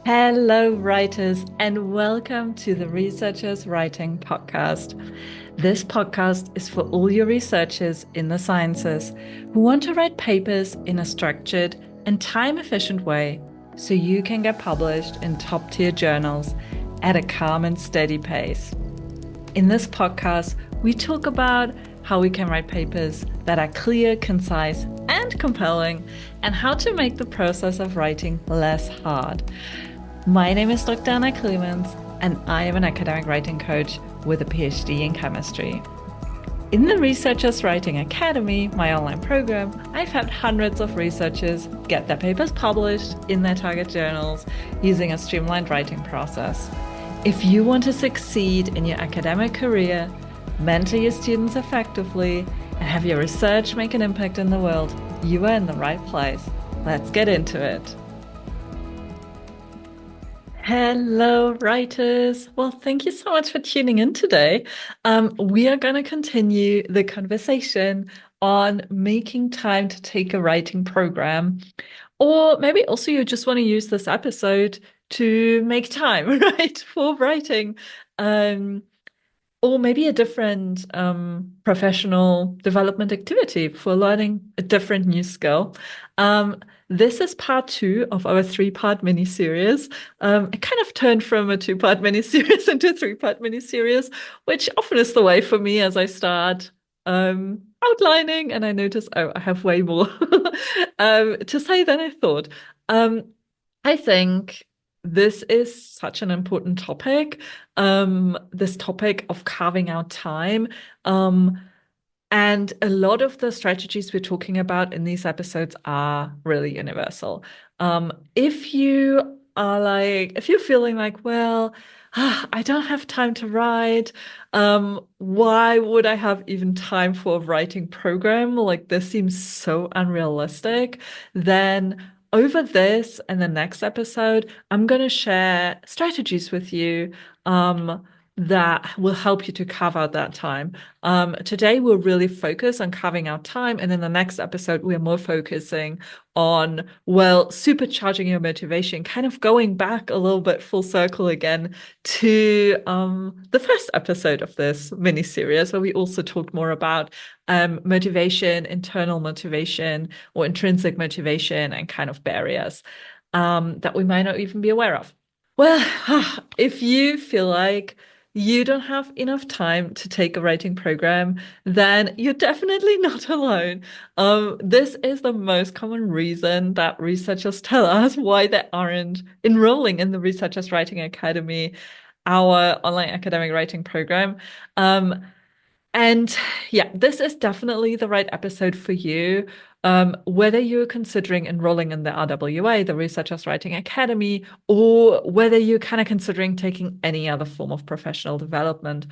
Hello, writers, and welcome to the Researchers Writing Podcast. This podcast is for all your researchers in the sciences who want to write papers in a structured and time efficient way so you can get published in top tier journals at a calm and steady pace. In this podcast, we talk about how we can write papers that are clear, concise, and compelling, and how to make the process of writing less hard. My name is Dr. Anna Clemens, and I am an academic writing coach with a PhD in chemistry. In the Researchers Writing Academy, my online program, I've helped hundreds of researchers get their papers published in their target journals using a streamlined writing process. If you want to succeed in your academic career, mentor your students effectively, and have your research make an impact in the world, you are in the right place. Let's get into it. Hello, writers. Well, thank you so much for tuning in today. We are going to continue the conversation on making time to take a writing program. Or maybe also you just want to use this episode to make time, right, for writing. Um, or maybe a different professional development activity for learning a different new skill. This is part two of our three-part mini-series. It kind of turned from a two-part mini-series into a three-part mini-series, which often is the way for me as I start outlining and I notice, oh, I have way more to say than I thought. I think this is such an important topic, this topic of carving out time. And a lot of the strategies we're talking about in these episodes are really universal. If you are like, if you're feeling like, well, I don't have time to write, why would I have even time for a writing program? Like, this seems so unrealistic. Then over this and the next episode, I'm going to share strategies with you that will help you to carve out that time. Today, we'll really focus on carving out time. And in the next episode, we're more focusing on, well, supercharging your motivation, kind of going back a little bit full circle again to the first episode of this mini series, where we also talked more about motivation, internal motivation, or intrinsic motivation, and kind of barriers that we might not even be aware of. Well, if you feel like you don't have enough time to take a writing program, then you're definitely not alone. This is the most common reason that researchers tell us why they aren't enrolling in the Researchers Writing Academy, our online academic writing program. And yeah, this is definitely the right episode for you. Whether you're considering enrolling in the RWA, the Researchers Writing Academy, or whether you're kind of considering taking any other form of professional development.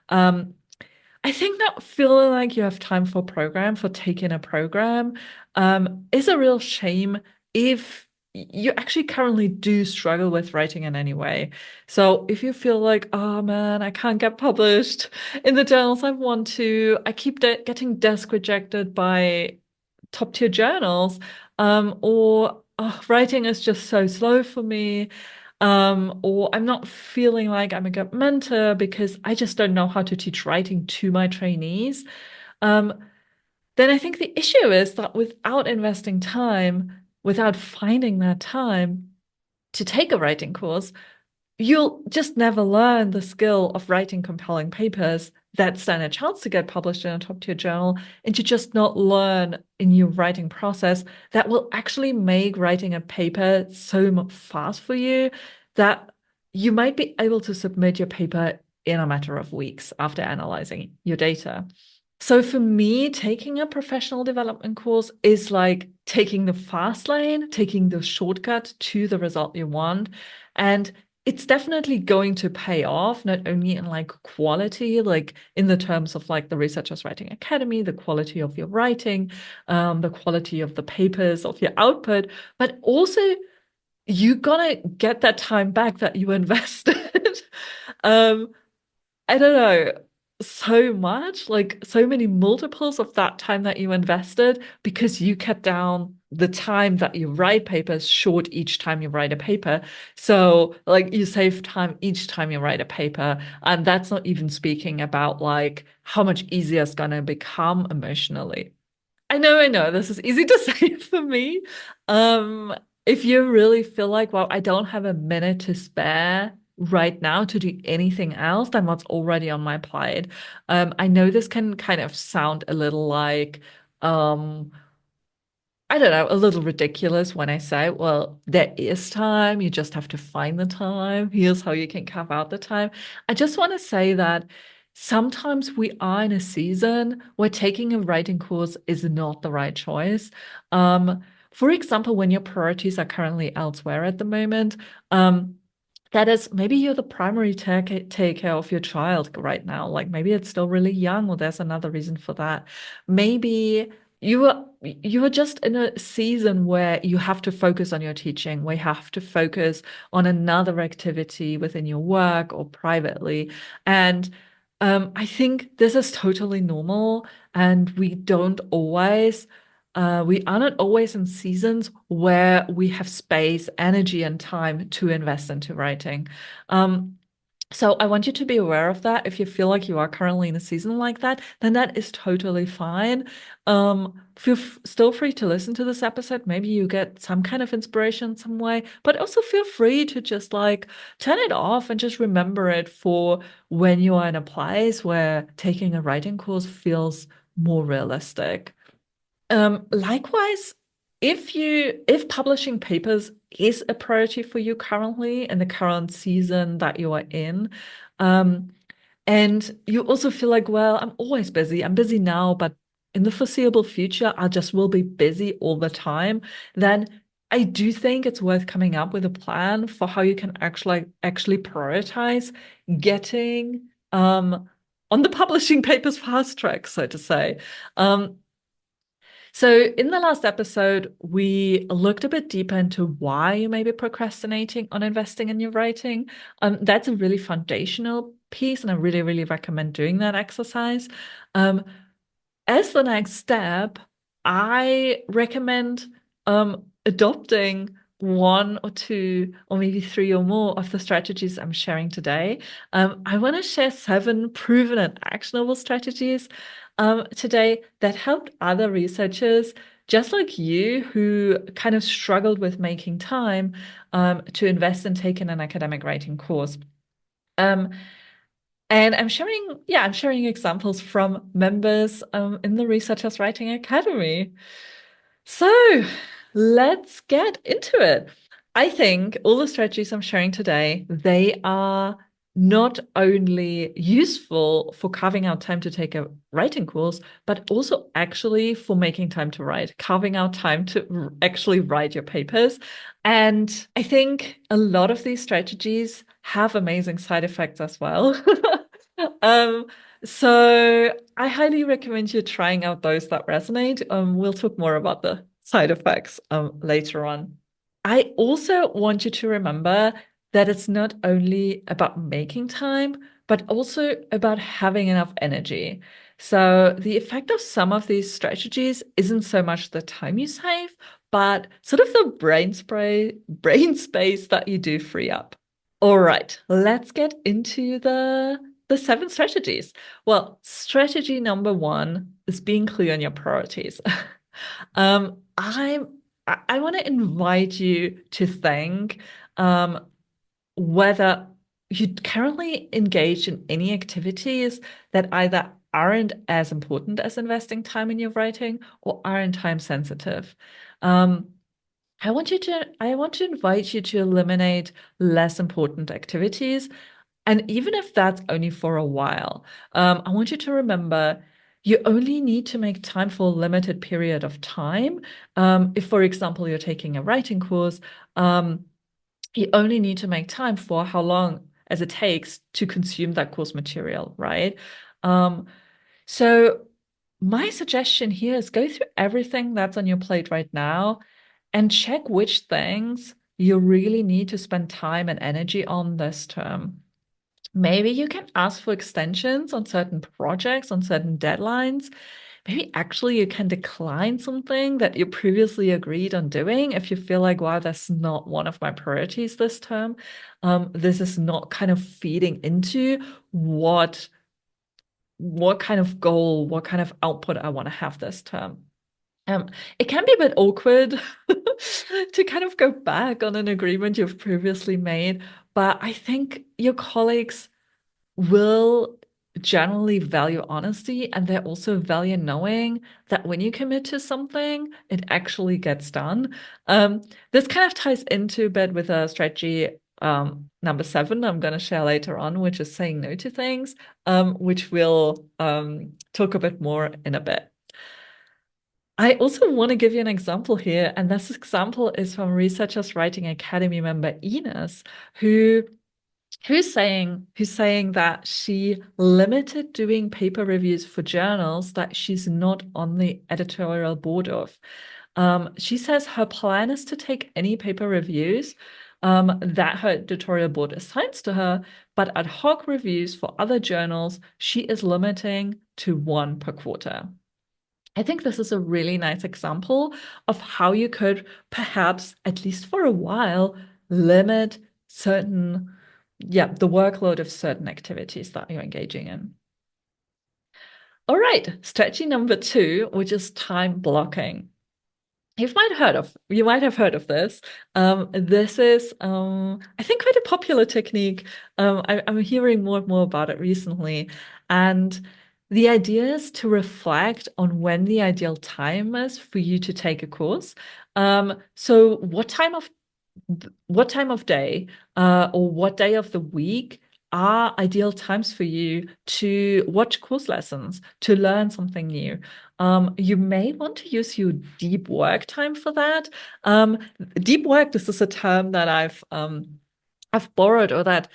I think not feeling like you have time for taking a program, is a real shame if you actually currently do struggle with writing in any way. So if you feel like, oh man, I can't get published in the journals I want to, I keep getting desk rejected by top tier journals, or oh, writing is just so slow for me. Or I'm not feeling like I'm a good mentor because I just don't know how to teach writing to my trainees. Um, then I think the issue is that without investing time, without finding that time to take a writing course, you'll just never learn the skill of writing compelling papers that stand a chance to get published in a top tier journal, and to just not learn a new writing process that will actually make writing a paper so fast for you that you might be able to submit your paper in a matter of weeks after analyzing your data. So for me, taking a professional development course is like taking the fast lane, taking the shortcut to the result you want. And it's definitely going to pay off, not only in like quality, like in the terms of like the Researchers Writing Academy, the quality of your writing, the quality of the papers, of your output, but also you're gonna get that time back that you invested. um, I don't know, so much, like so many multiples of that time that you invested because you cut down the time that you write papers short each time you write a paper. So like you save time each time you write a paper. And that's not even speaking about like how much easier it's gonna become emotionally. I know, this is easy to say for me. Um, if you really feel like, well, I don't have a minute to spare right now to do anything else than what's already on my plate. I know this can kind of sound a little like, um, I don't know, a little ridiculous when I say, well, there is time, you just have to find the time. Here's how you can carve out the time. I just want to say that sometimes we are in a season where taking a writing course is not the right choice. For example, when your priorities are currently elsewhere at the moment, that is, maybe you're the primary take care of your child right now. Like maybe it's still really young, or there's another reason for that. Maybe you are just in a season where you have to focus on your teaching, where you have to focus on another activity within your work or privately. And I think this is totally normal, and we are not always in seasons where we have space, energy, and time to invest into writing. Um, so I want you to be aware of that. If you feel like you are currently in a season like that, then that is totally fine. Feel still free to listen to this episode. Maybe you get some kind of inspiration some way, but also feel free to just like turn it off and just remember it for when you are in a place where taking a writing course feels more realistic. Likewise, if publishing papers is a priority for you currently in the current season that you are in, um, and you also feel like, well, I'm always busy. I'm busy now, but in the foreseeable future, I just will be busy all the time, then I do think it's worth coming up with a plan for how you can actually prioritize getting on the publishing papers fast track, so to say. Um, so, in the last episode, we looked a bit deeper into why you may be procrastinating on investing in your writing. That's a really foundational piece, and I really, really recommend doing that exercise. Um, as the next step, I recommend adopting one or two or maybe three or more of the strategies I'm sharing today. I want to share 7 proven and actionable strategies today that helped other researchers just like you who kind of struggled with making time to invest and take in an academic writing course. Um, and I'm sharing examples from members in the Researchers Writing Academy. So let's get into it. I think all the strategies I'm sharing today, they are not only useful for carving out time to take a writing course, but also actually for making time to write, carving out time to actually write your papers. And I think a lot of these strategies have amazing side effects as well. Um, so I highly recommend you trying out those that resonate. We'll talk more about the side effects later on. I also want you to remember that it's not only about making time, but also about having enough energy. So the effect of some of these strategies isn't so much the time you save, but sort of the brain space that you do free up. All right, let's get into the 7 strategies. Well, strategy number 1 is being clear on your priorities. I want to invite you to think whether you currently engage in any activities that either aren't as important as investing time in your writing or aren't time sensitive. Um, I want to invite you to eliminate less important activities. And even if that's only for a while, I want you to remember you only need to make time for a limited period of time. If, for example, you're taking a writing course, you only need to make time for how long as it takes to consume that course material, right? Um, so my suggestion here is go through everything that's on your plate right now and check which things you really need to spend time and energy on this term. Maybe you can ask for extensions on certain projects, on certain deadlines. maybe actually you can decline something that you previously agreed on doing if you feel like, wow, that's not one of my priorities this term. This is not kind of feeding into what kind of goal, what kind of output I want to have this term. Um, it can be a bit awkward to kind of go back on an agreement you've previously made, but I think your colleagues will generally value honesty, and they also value knowing that when you commit to something, it actually gets done. This kind of ties into a bit with a strategy number 7 I'm going to share later on, which is saying no to things, which we'll talk a bit more in a bit. I also want to give you an example here, and this example is from Researchers Writing Academy member Ines, who's saying that she limited doing paper reviews for journals that she's not on the editorial board of. She says her plan is to take any paper reviews that her editorial board assigns to her, but ad hoc reviews for other journals she is limiting to 1 per quarter. I think this is a really nice example of how you could perhaps, at least for a while, limit the workload of certain activities that you're engaging in. All right, strategy number 2, which is time blocking. You might have heard of this. This is, I think, quite a popular technique. I'm hearing more and more about it recently. And the idea is to reflect on when the ideal time is for you to take a course. So what time of day or what day of the week are ideal times for you to watch course lessons, to learn something new. You may want to use your deep work time for that. Deep work, this is a term that I've borrowed, or that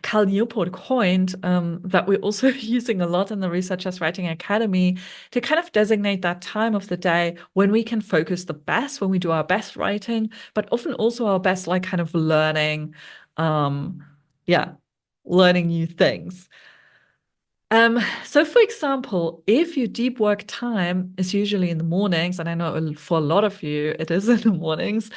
Cal Newport coined, that we're also using a lot in the Researchers Writing Academy, to kind of designate that time of the day when we can focus the best, when we do our best writing, but often also our best, like, kind of um, yeah, learning new things. So for example, if your deep work time is usually in the mornings, and I know for a lot of you it is in the mornings,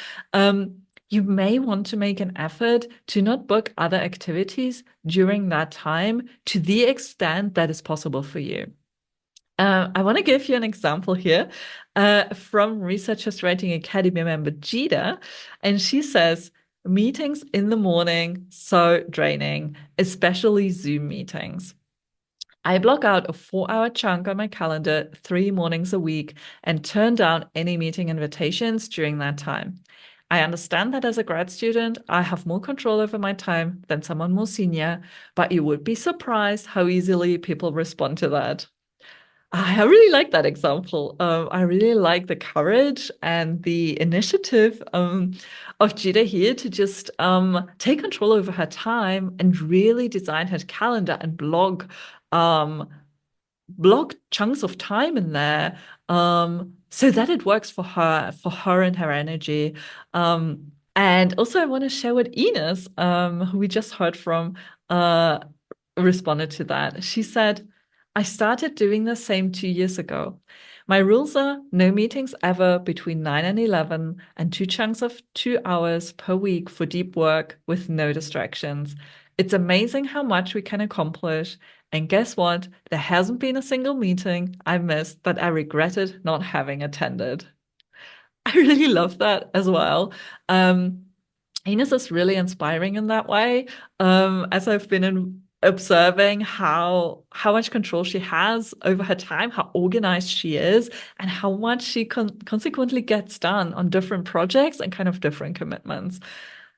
you may want to make an effort to not book other activities during that time to the extent that is possible for you. I want to give you an example here from Researchers Writing Academy member Jida, and she says, meetings in the morning, so draining, especially Zoom meetings. I block out a 4-hour chunk on my calendar 3 mornings a week and turn down any meeting invitations during that time. I understand that as a grad student, I have more control over my time than someone more senior, but you would be surprised how easily people respond to that. I really like that example. I really like the courage and the initiative of Jida here to just take control over her time and really design her calendar and um, block chunks of time in there, so that it works for her and her energy. And also, I want to share what Ines, who we just heard from, uh, responded to that. She said, I started doing the same 2 years ago. My rules are no meetings ever between 9 and 11, and 2 chunks of 2 hours per week for deep work with no distractions. It's amazing how much we can accomplish. And guess what? There hasn't been a single meeting I missed that I regretted not having attended. I really love that as well. Ines is really inspiring in that way. As I've been observing how much control she has over her time, how organized she is, and how much she consequently gets done on different projects and kind of different commitments.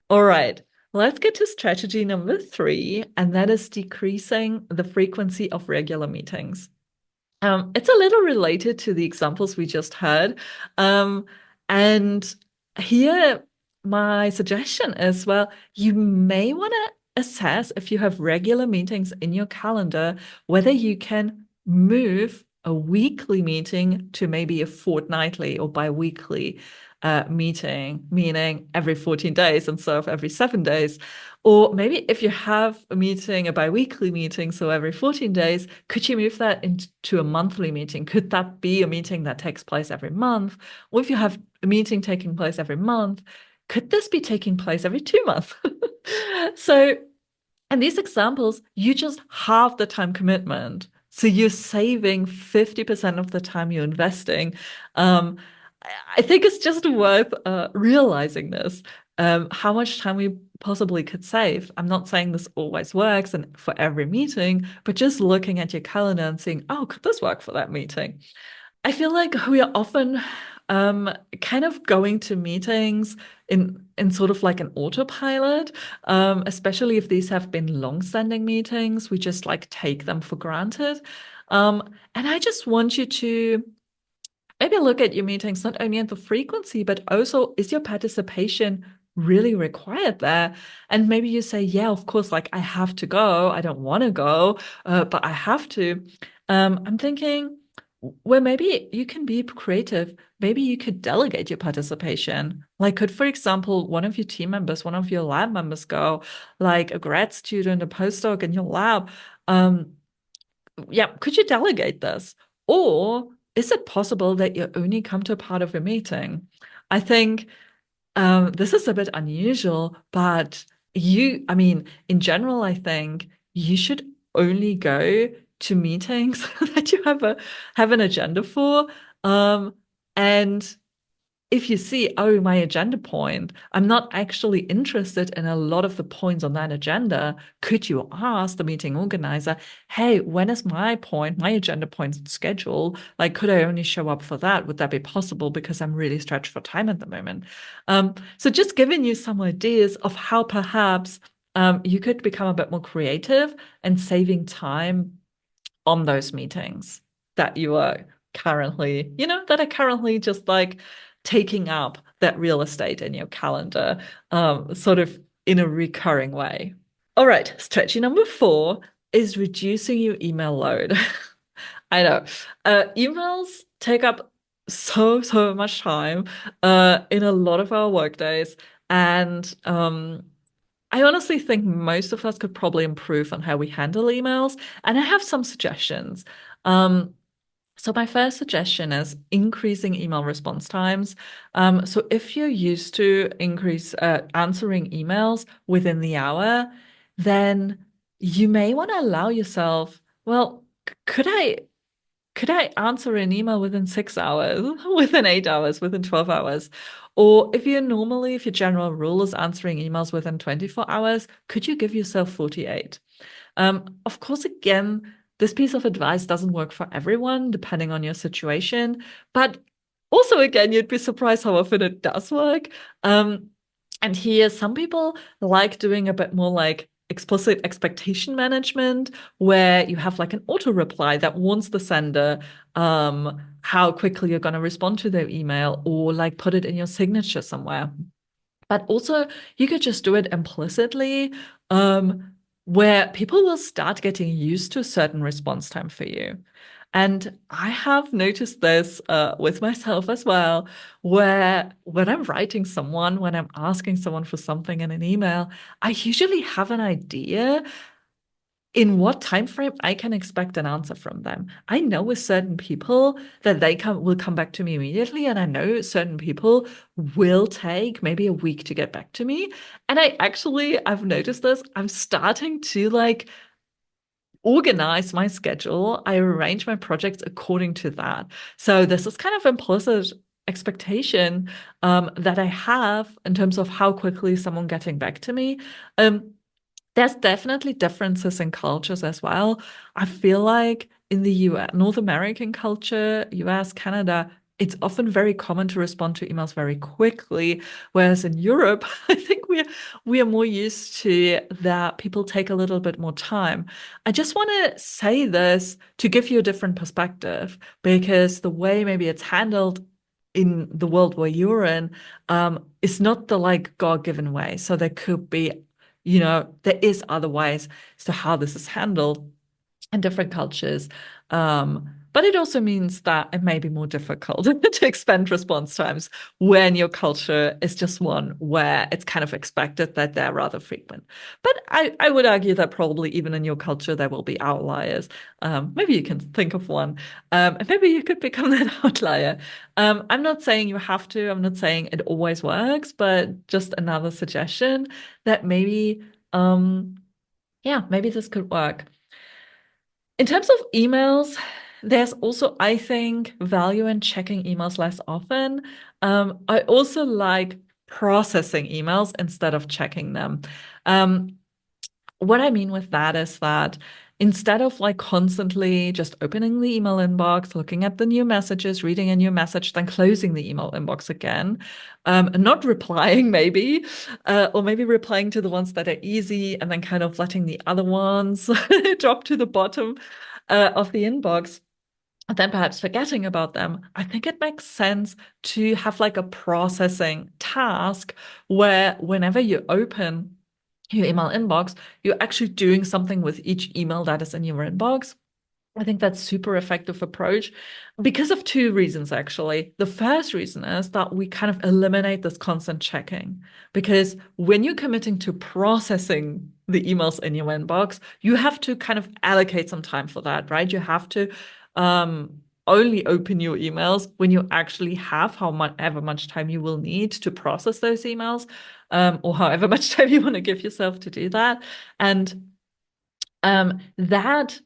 All right, let's get to strategy number 3, and that is decreasing the frequency of regular meetings. It's a little related to the examples we just heard. And here, my suggestion is, well, you may want to assess, if you have regular meetings in your calendar, whether you can move a weekly meeting to maybe a fortnightly or bi-weekly meeting, meaning every 14 days instead of every 7 days. Or maybe if you have a meeting, a bi-weekly meeting, so every 14 days, could you move that into a monthly meeting? Could that be a meeting that takes place every month? Or if you have a meeting taking place every month, could this be taking place every 2 months? So, and these examples, you just halve the time commitment. So you're saving 50% of the time you're investing. Um, I think it's just worth realizing this, how much time we possibly could save. I'm not saying this always works and for every meeting, but just looking at your calendar and seeing, oh, could this work for that meeting? I feel like we are often kind of going to meetings in sort of like an autopilot, especially if these have been long-standing meetings. We just like take them for granted. And I just want you to maybe look at your meetings not only at the frequency, but also is your participation really required there? And maybe you say, yeah, of course, like I have to go. I don't want to go, but I have to. I'm thinking, well, maybe you can be creative. Maybe you could delegate your participation. Like, could, for example, one of your team members, one of your lab members go, like a grad student, a postdoc in your lab? Um, yeah, could you delegate this? Or is it possible that you only come to a part of a meeting? I think this is a bit unusual, but I mean, in general, I think you should only go to meetings that you have an agenda for. And if you see, oh, my agenda point, I'm not actually interested in a lot of the points on that agenda, could you ask the meeting organizer, hey, when is my point, my agenda point scheduled? Like, could I only show up for that? Would that be possible? Because I'm really stretched for time at the moment. So just giving you some ideas of how perhaps you could become a bit more creative and saving time on those meetings that you are currently, that are currently just like taking up that real estate in your calendar, sort of in a recurring way. All right, strategy number 4 is reducing your email load. I know. Emails take up so much time in a lot of our work days. And I honestly think most of us could probably improve on how we handle emails, and I have some suggestions. Um, so my first suggestion is increasing email response times. So if you're used to increase answering emails within the hour, then you may want to allow yourself, well, could I answer an email within 6 hours, within 8 hours, within 12 hours? Or if your general rule is answering emails within 24 hours, could you give yourself 48? Of course, again, this piece of advice doesn't work for everyone, depending on your situation. But also, again, you'd be surprised how often it does work. And here, some people like doing a bit more like explicit expectation management, where you have like an auto reply that warns the sender how quickly you're going to respond to their email, or like put it in your signature somewhere. But also, you could just do it implicitly, where people will start getting used to a certain response time for you. And I have noticed this with myself as well, where when I'm writing someone, when I'm asking someone for something in an email, I usually have an idea in what time frame I can expect an answer from them. I know with certain people that will come back to me immediately, and I know certain people will take maybe a week to get back to me. And I've noticed this. I'm starting to like organize my schedule. I arrange my projects according to that. So this is kind of implicit expectation that I have in terms of how quickly someone getting back to me. Um, there's definitely differences in cultures as well. I feel like in the US, North American culture, US, Canada, it's often very common to respond to emails very quickly, whereas in Europe, I think we are more used to that people take a little bit more time. I just want to say this to give you a different perspective, because the way maybe it's handled in the world where you're in is not the like God-given way. So there could be, there is other ways as to how this is handled in different cultures. But it also means that it may be more difficult to expand response times when your culture is just one where it's kind of expected that they're rather frequent. But I would argue that probably even in your culture, there will be outliers. Maybe you can think of one, and maybe you could become that outlier. I'm not saying you have to, I'm not saying it always works, but just another suggestion that maybe, yeah, maybe this could work. In terms of emails, there's also, I think, value in checking emails less often. I also like processing emails instead of checking them. Um, what I mean with that is that instead of like constantly just opening the email inbox, looking at the new messages, reading a new message, then closing the email inbox again, and not replying maybe, or maybe replying to the ones that are easy and then kind of letting the other ones drop to the bottom, of the inbox, and then perhaps forgetting about them, I think it makes sense to have like a processing task where whenever you open your email inbox, you're actually doing something with each email that is in your inbox. I think that's super effective approach because of two reasons, actually. The first reason is that we kind of eliminate this constant checking because when you're committing to processing the emails in your inbox, you have to kind of allocate some time for that, right? You have to only open your emails when you actually have however much time you will need to process those emails, or however much time you want to give yourself to do that. And that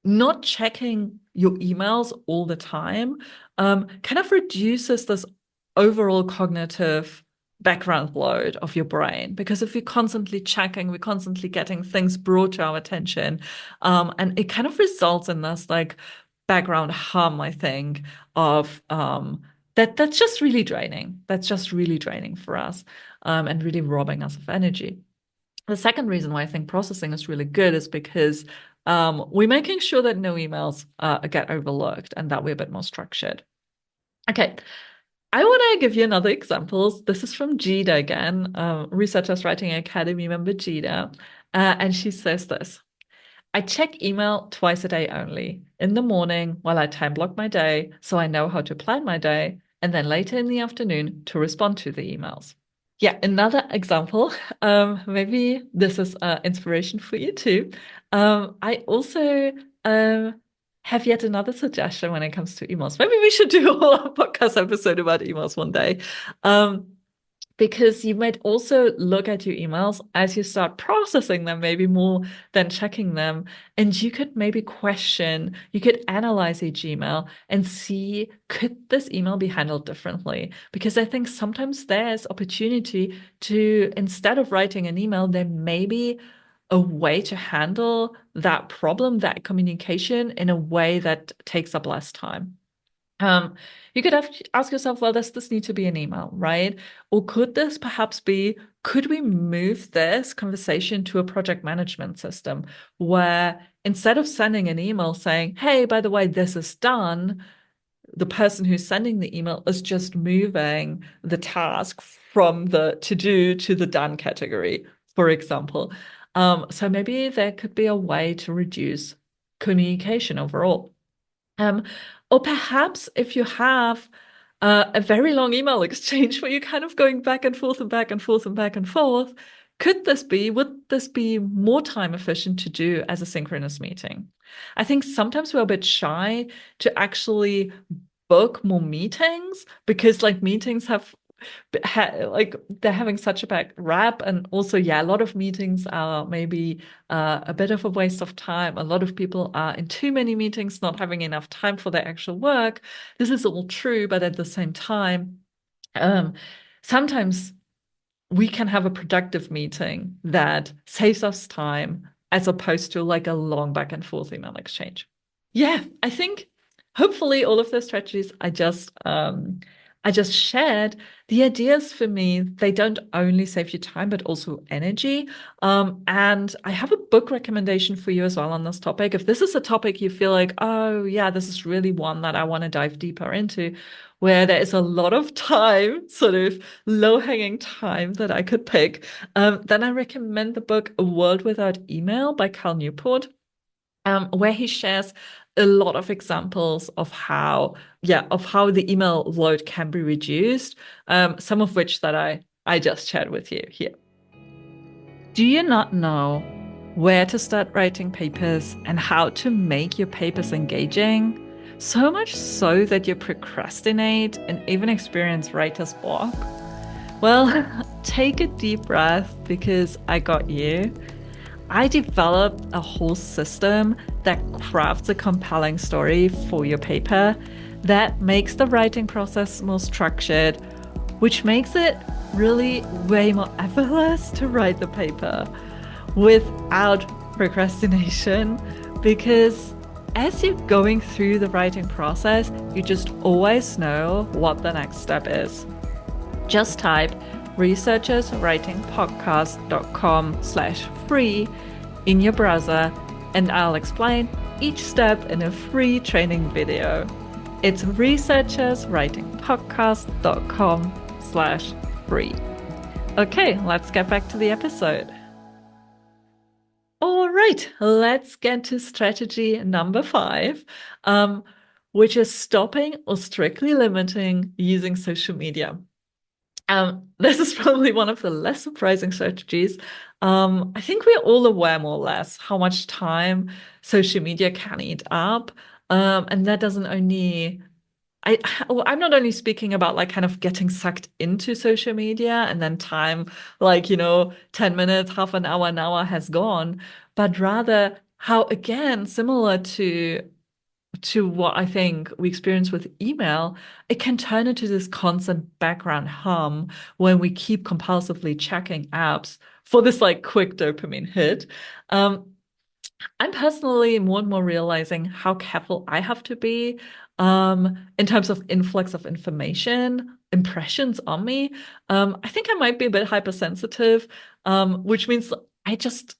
not checking your emails all the time kind of reduces this overall cognitive background load of your brain. Because if we're constantly checking, we're constantly getting things brought to our attention, and it kind of results in this like background hum, I think, of that's just really draining. That's just really draining for us, and really robbing us of energy. The second reason why I think processing is really good is because we're making sure that no emails get overlooked and that we're a bit more structured. Okay, I want to give you another example. This is from Gita again, Researchers Writing Academy member Gita, and she says this. I check email twice a day only, in the morning while I time block my day so I know how to plan my day, and then later in the afternoon to respond to the emails. Yeah, another example. Maybe this is inspiration for you too. I also have yet another suggestion when it comes to emails. Maybe we should do a whole podcast episode about emails one day. Um, because you might also look at your emails as you start processing them, maybe more than checking them. And you could maybe question, you could analyze each email and see, could this email be handled differently? Because I think sometimes there's opportunity to, instead of writing an email, there may be a way to handle that problem, that communication in a way that takes up less time. Um, you could have ask yourself, well, does this need to be an email, right? Or could this perhaps be, could we move this conversation to a project management system where instead of sending an email saying, hey, by the way, this is done, the person who's sending the email is just moving the task from the to do to the done category, for example. So maybe there could be a way to reduce communication overall. Um, or perhaps if you have a very long email exchange where you're kind of going back and forth and back and forth and back and forth, would this be more time efficient to do as a synchronous meeting? I think sometimes we're a bit shy to actually book more meetings because like meetings have like they're having such a bad rap, and also yeah, a lot of meetings are maybe a bit of a waste of time. A lot of people are in too many meetings, not having enough time for their actual work. This is all true, but at the same time, um, sometimes we can have a productive meeting that saves us time as opposed to like a long back and forth email exchange. Yeah, I think hopefully all of those strategies I just shared, the ideas for me, they don't only save you time but also energy. And I have a book recommendation for you as well on this topic. If this is a topic you feel like, oh yeah, this is really one that I want to dive deeper into, where there is a lot of time, sort of low-hanging time that I could pick, then I recommend the book A World Without Email by Cal Newport, where he shares a lot of examples of how the email load can be reduced, some of which that I just shared with you here. Do you not know where to start writing papers and how to make your papers engaging? So much so that you procrastinate and even experience writer's block? Well, take a deep breath because I got you. I developed a whole system that crafts a compelling story for your paper that makes the writing process more structured, which makes it really way more effortless to write the paper without procrastination. Because as you're going through the writing process, you just always know what the next step is. Just type researcherswritingpodcast.com/free in your browser and I'll explain each step in a free training video. It's researcherswritingpodcast.com/free. Okay, let's get back to the episode. All right, let's get to strategy number 5, which is stopping or strictly limiting using social media. This is probably one of the less surprising strategies. I think we're all aware more or less how much time social media can eat up. And that doesn't only I'm not only speaking about like kind of getting sucked into social media and then time, like, 10 minutes, half an hour has gone, but rather how, again, similar to what I think we experience with email, it can turn into this constant background hum when we keep compulsively checking apps for this like quick dopamine hit. I'm personally more and more realizing how careful I have to be in terms of influx of information, impressions on me. I think I might be a bit hypersensitive, which means I just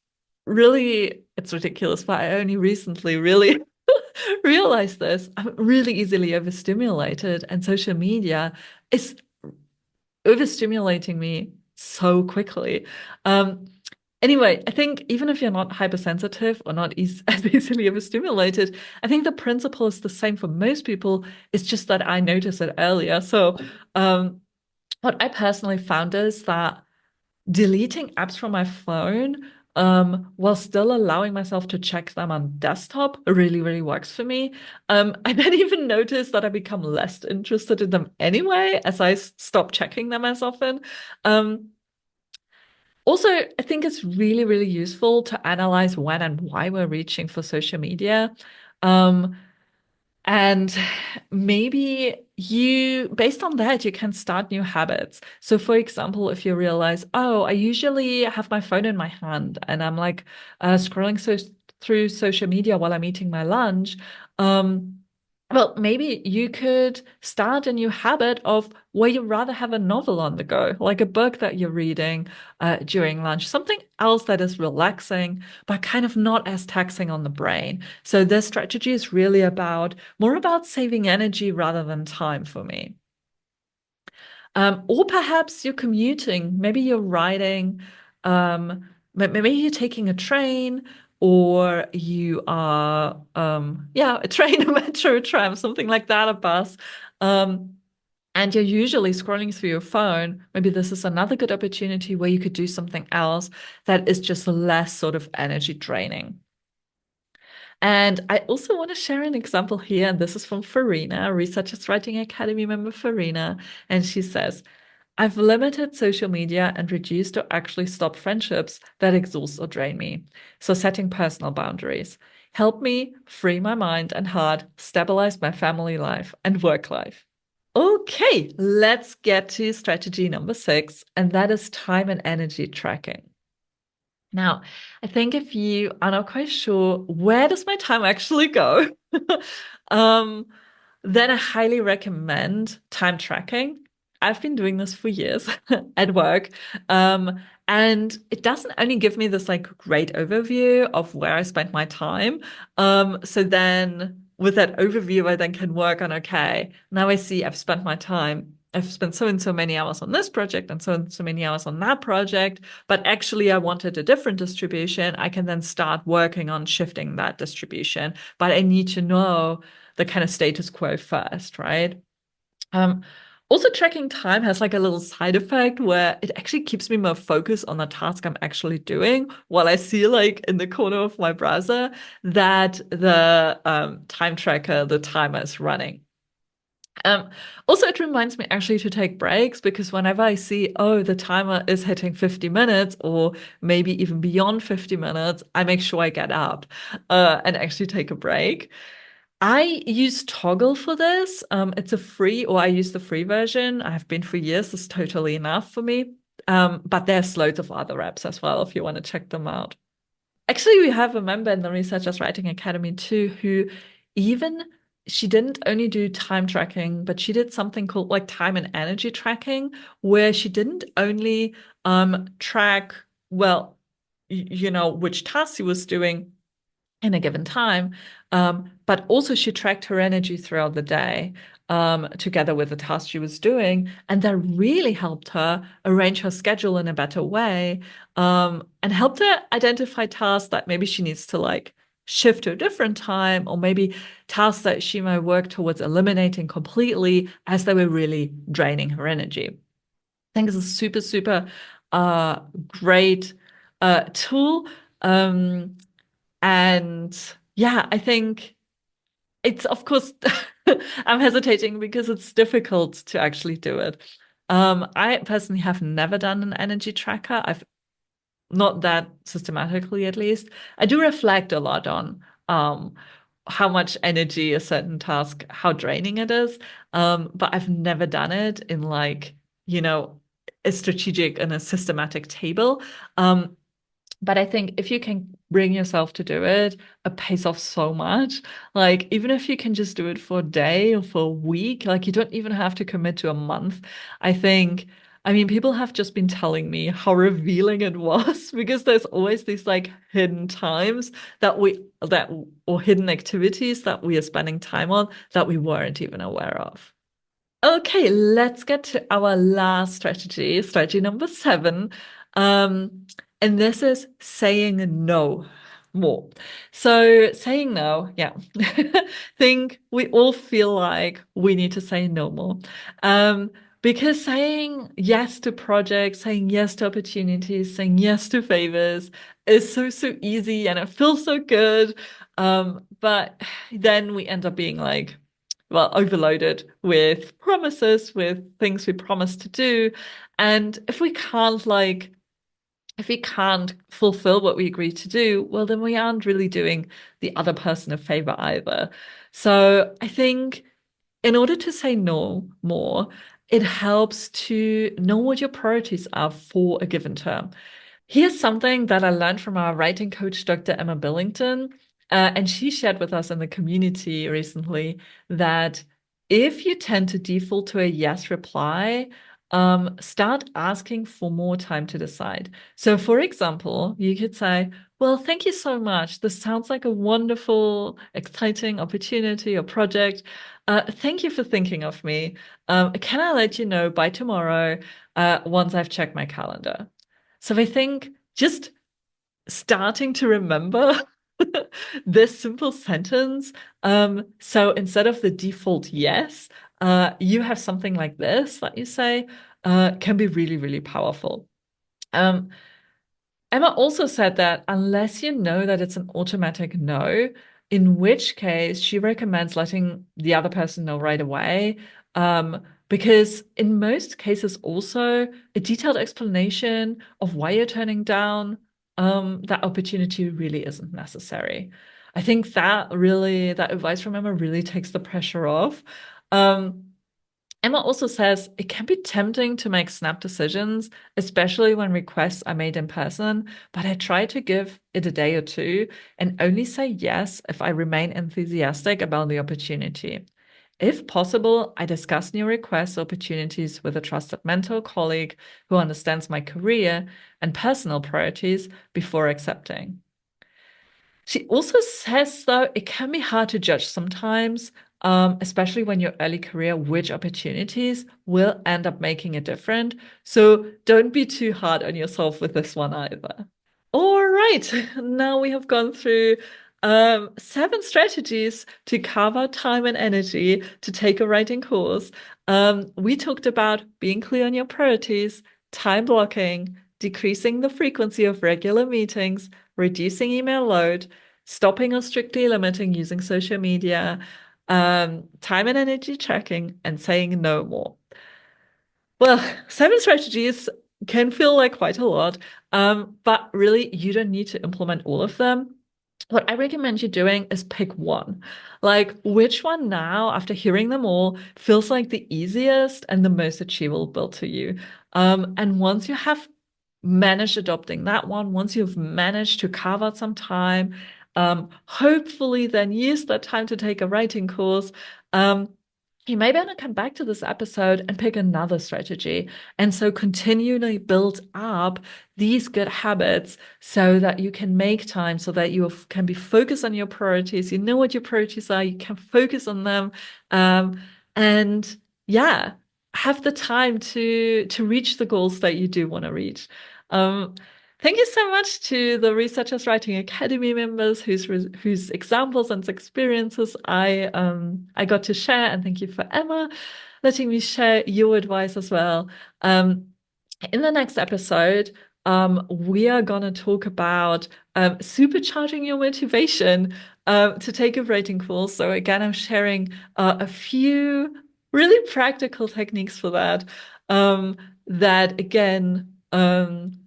really, it's ridiculous, but I only recently really realized this. I'm really easily overstimulated, and social media is overstimulating me so quickly. Um, Anyway, I think even if you're not hypersensitive or not as easily overstimulated, I think the principle is the same for most people. It's just that I noticed it earlier. So, what I personally found is that deleting apps from my phone, while still allowing myself to check them on desktop really, really works for me. I then even noticed that I become less interested in them anyway as I stop checking them as often. Um, Also, I think it's really, really useful to analyze when and why we're reaching for social media. Um, and maybe based on that, you can start new habits. So, for example, if you realize, oh, I usually have my phone in my hand and I'm like scrolling through social media while I'm eating my lunch. Um, well, maybe you could start a new habit of where you rather have a novel on the go, like a book that you're reading during lunch, something else that is relaxing, but kind of not as taxing on the brain. So this strategy is really more about saving energy rather than time for me. Or perhaps you're commuting, maybe you're riding, maybe you're taking a train, or you are, a train, a metro, a tram, something like that, a bus. Um, and you're usually scrolling through your phone. Maybe this is another good opportunity where you could do something else that is just less sort of energy draining. And I also want to share an example here, and this is from Farina, Researchers Writing Academy member Farina. And she says, I've limited social media and reduced or actually stopped friendships that exhaust or drain me. So setting personal boundaries help me free my mind and heart, stabilize my family life and work life. Okay, let's get to strategy number 6, and that is time and energy tracking. Now, I think if you are not quite sure where does my time actually go, um, then I highly recommend time tracking. I've been doing this for years at work. And it doesn't only give me this like great overview of where I spent my time. So then with that overview, I then can work on, okay, now I see I've spent my time I've spent so and so many hours on this project and so many hours on that project, but actually I wanted a different distribution, I can then start working on shifting that distribution. But I need to know the kind of status quo first, right? Um, Also, tracking time has like a little side effect where it actually keeps me more focused on the task I'm actually doing while I see like in the corner of my browser that the time tracker, the timer is running. Um, Also, it reminds me actually to take breaks because whenever I see, oh, the timer is hitting 50 minutes or maybe even beyond 50 minutes, I make sure I get up and actually take a break. I use Toggle for this. It's a free, or I use the free version. I've been for years. It's totally enough for me. But there's loads of other apps as well if you want to check them out. Actually, we have a member in the Researchers Writing Academy too who even she didn't only do time tracking, but she did something called like time and energy tracking, where she didn't only track, well, you know, which tasks she was doing in a given time. But also she tracked her energy throughout the day, together with the task she was doing. And that really helped her arrange her schedule in a better way, and helped her identify tasks that maybe she needs to like shift to a different time, or maybe tasks that she might work towards eliminating completely as they were really draining her energy. I think it's a super, super great tool. Um, and yeah, I think it's, of course, I'm hesitating because it's difficult to actually do it. I personally have never done an energy tracker. I've not that systematically, at least. I do reflect a lot on how much energy a certain task, how draining it is. But I've never done it in like, you know, a strategic and a systematic table. But I think if you can bring yourself to do it, it pays off so much. Like, even if you can just do it for a day or for a week, like, you don't even have to commit to a month. I think, I mean, people have just been telling me how revealing it was because there's always these like hidden times that, or hidden activities that we are spending time on that we weren't even aware of. Okay, let's get to our last strategy, strategy number 7. Um, and this is saying no more. So saying no, yeah. Think we all feel like we need to say no more. Um, because saying yes to projects, saying yes to opportunities, saying yes to favors is so, so easy and it feels so good. But then we end up being like, well, overloaded with promises, with things we promised to do. And if we can't fulfill what we agreed to do, well, then we aren't really doing the other person a favor either. So I think in order to say no more, it helps to know what your priorities are for a given term. Here's something that I learned from our writing coach, Dr. Emma Billington. And she shared with us in the community recently that if you tend to default to a yes reply, start asking for more time to decide. So, for example, you could say, well, thank you so much. This sounds like a wonderful, exciting opportunity or project. Thank you for thinking of me. Can I let you know by tomorrow, once I've checked my calendar? So I think just starting to remember this simple sentence. So instead of the default yes, you have something like this that you say, can be really, really powerful. Um, Emma also said that unless you know that it's an automatic no, in which case she recommends letting the other person know right away. Because in most cases, also a detailed explanation of why you're turning down that opportunity really isn't necessary. I think that advice from Emma really takes the pressure off. Um, Emma also says it can be tempting to make snap decisions, especially when requests are made in person, but I try to give it a day or two and only say yes if I remain enthusiastic about the opportunity. If possible, I discuss new requests or opportunities with a trusted mentor colleague who understands my career and personal priorities before accepting. She also says, though, it can be hard to judge sometimes. especially when you're early career, which opportunities will end up making a difference. So don't be too hard on yourself with this one either. All right, now we have gone through 7 strategies to carve out time and energy to take a writing course. We talked about being clear on your priorities, time blocking, decreasing the frequency of regular meetings, reducing email load, stopping or strictly limiting using social media, time and energy tracking, and saying no more. Well, 7 strategies can feel like quite a lot, but really you don't need to implement all of them. What I recommend you doing is pick one. Like, which one now, after hearing them all, feels like the easiest and the most achievable to you? And once you have managed adopting that one, once you've managed to carve out some time, hopefully then use that time to take a writing course. You may want to come back to this episode and pick another strategy. And so continually build up these good habits so that you can make time, so that you can be focused on your priorities. You know what your priorities are, you can focus on them. And yeah, have the time to reach the goals that you do want to reach. Um, Thank you so much to the Researchers Writing Academy members whose examples and experiences I got to share, and thank you for Emma letting me share your advice as well. In the next episode, we are going to talk about supercharging your motivation to take a writing course. So again, I'm sharing a few really practical techniques for that. That again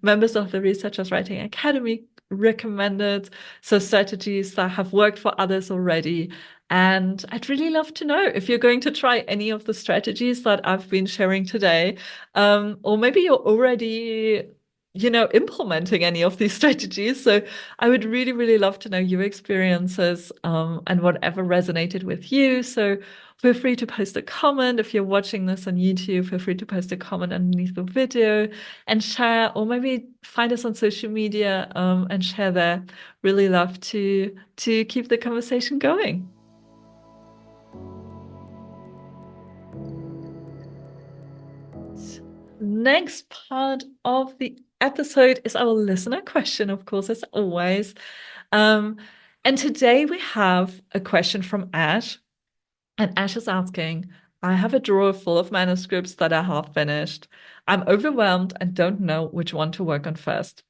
members of the Researchers Writing Academy recommended, so strategies that have worked for others already. And I'd really love to know if you're going to try any of the strategies that I've been sharing today, or maybe you're already, implementing any of these strategies. So I would really, really love to know your experiences, and whatever resonated with you. So feel free to post a comment. If you're watching this on YouTube, feel free to post a comment underneath the video and share, or maybe find us on social media, and share there. Really love to keep the conversation going. Next part of the episode is our listener question, of course, as always. Um, and today we have a question from Ash. And Ash is asking, I have a drawer full of manuscripts that are half finished. I'm overwhelmed and don't know which one to work on first.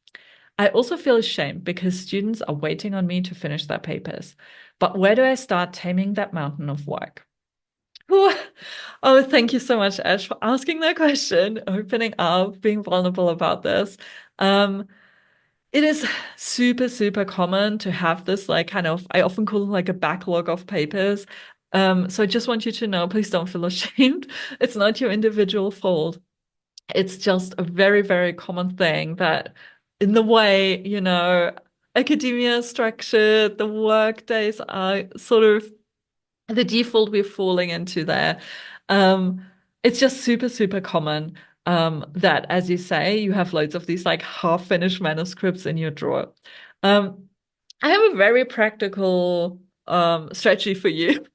I also feel ashamed because students are waiting on me to finish their papers. But where do I start taming that mountain of work? Ooh. Oh, thank you so much, Ash, for asking that question, opening up, being vulnerable about this. Um, it is super, super common to have this like kind of, I often call it like a backlog of papers. So I just want you to know, please don't feel ashamed. It's not your individual fault. It's just a very, very common thing that in the way, academia is structured, the work days are sort of the default we're falling into there. Um, it's just super, super common that, as you say, you have loads of these like half-finished manuscripts in your drawer. Um, I have a very practical strategy for you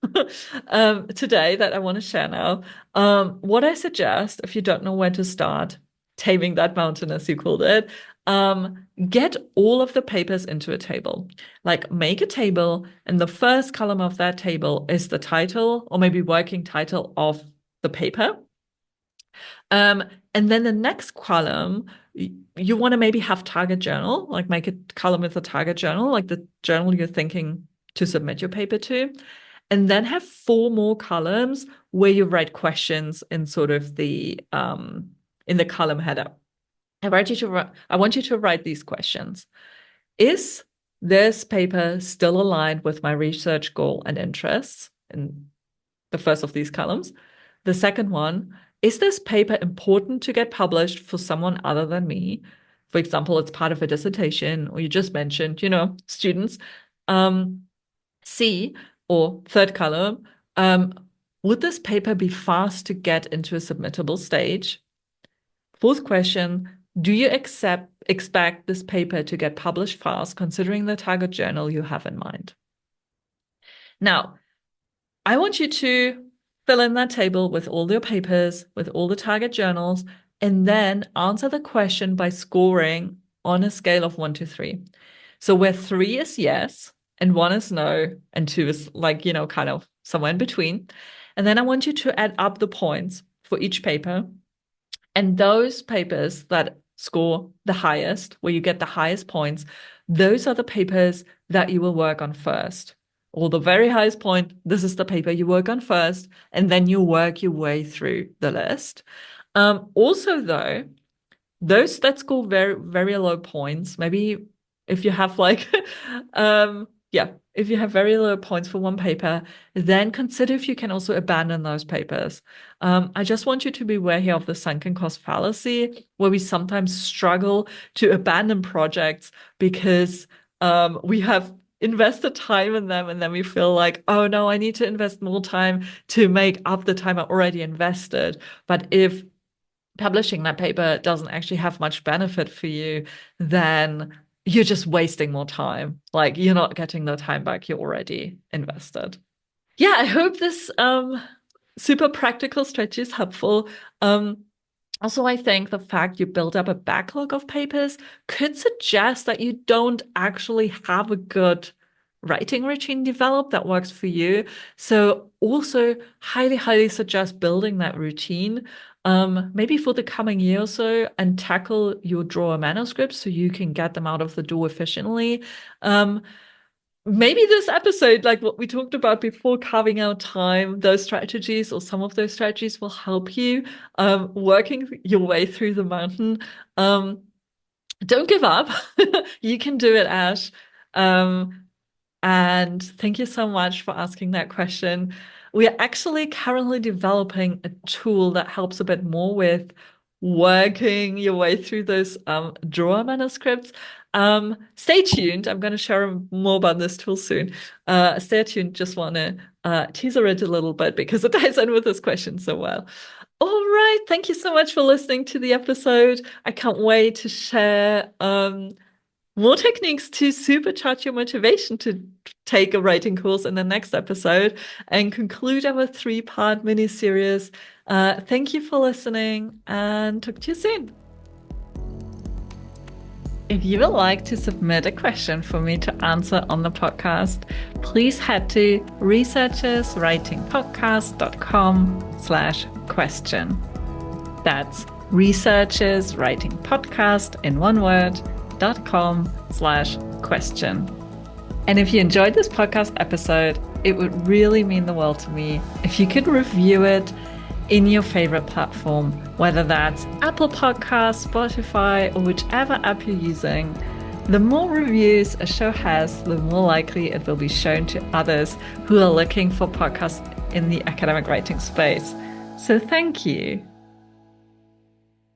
today that I want to share now. What I suggest, if you don't know where to start, taming that mountain, as you called it, get all of the papers into a table. Like make a table, and the first column of that table is the title or maybe working title of the paper. Um, and then the next column, you want to maybe have target journal, like make a column with a target journal, like the journal you're thinking to submit your paper to. And then have 4 more columns where you write questions in sort of the in the column header. I want you to write these questions. Is this paper still aligned with my research goal and interests? In the first of these columns. The second one, is this paper important to get published for someone other than me? For example, it's part of a dissertation, or you just mentioned, students. C, or third column, would this paper be fast to get into a submittable stage? Fourth question, do you expect this paper to get published fast, considering the target journal you have in mind? Now, I want you to fill in that table with all your papers, with all the target journals, and then answer the question by scoring on a scale of 1 to 3. So where 3 is yes, and 1 is no, and 2 is like, kind of somewhere in between. And then I want you to add up the points for each paper. And those papers that score the highest, where you get the highest points, those are the papers that you will work on first. Or the very highest point, this is the paper you work on first, and then you work your way through the list. Also, though, those that score very, very low points, maybe if you have if you have very low points for one paper, then consider if you can also abandon those papers. I just want you to be aware here of the sunken cost fallacy, where we sometimes struggle to abandon projects because we have invested time in them and then we feel like, oh no, I need to invest more time to make up the time I already invested. But if publishing that paper doesn't actually have much benefit for you, then you're just wasting more time. Like you're not getting the time back you already invested. Yeah, I hope this super practical strategy is helpful. Also, I think the fact you build up a backlog of papers could suggest that you don't actually have a good writing routine developed that works for you. So also highly, highly suggest building that routine, maybe for the coming year or so, and tackle your drawer manuscripts so you can get them out of the door efficiently. Maybe this episode, like what we talked about before, carving out time, those strategies or some of those strategies will help you working your way through the mountain. Don't give up. You can do it, Ash. And thank you so much for asking that question. We are actually currently developing a tool that helps a bit more with working your way through those drawer manuscripts. Stay tuned. I'm going to share more about this tool soon. Stay tuned. Just want to teaser it a little bit because it ties in with this question so well. All right. Thank you so much for listening to the episode. I can't wait to share more techniques to supercharge your motivation to take a writing course in the next episode and conclude our 3-part mini series. Thank you for listening and talk to you soon. If you would like to submit a question for me to answer on the podcast, please head to researcherswritingpodcast.com/question. That's researcherswritingpodcast in one word.com/question. And if you enjoyed this podcast episode, it would really mean the world to me if you could review it in your favorite platform, whether that's Apple Podcasts, Spotify, or whichever app you're using. The more reviews a show has, the more likely it will be shown to others who are looking for podcasts in the academic writing space. So thank you.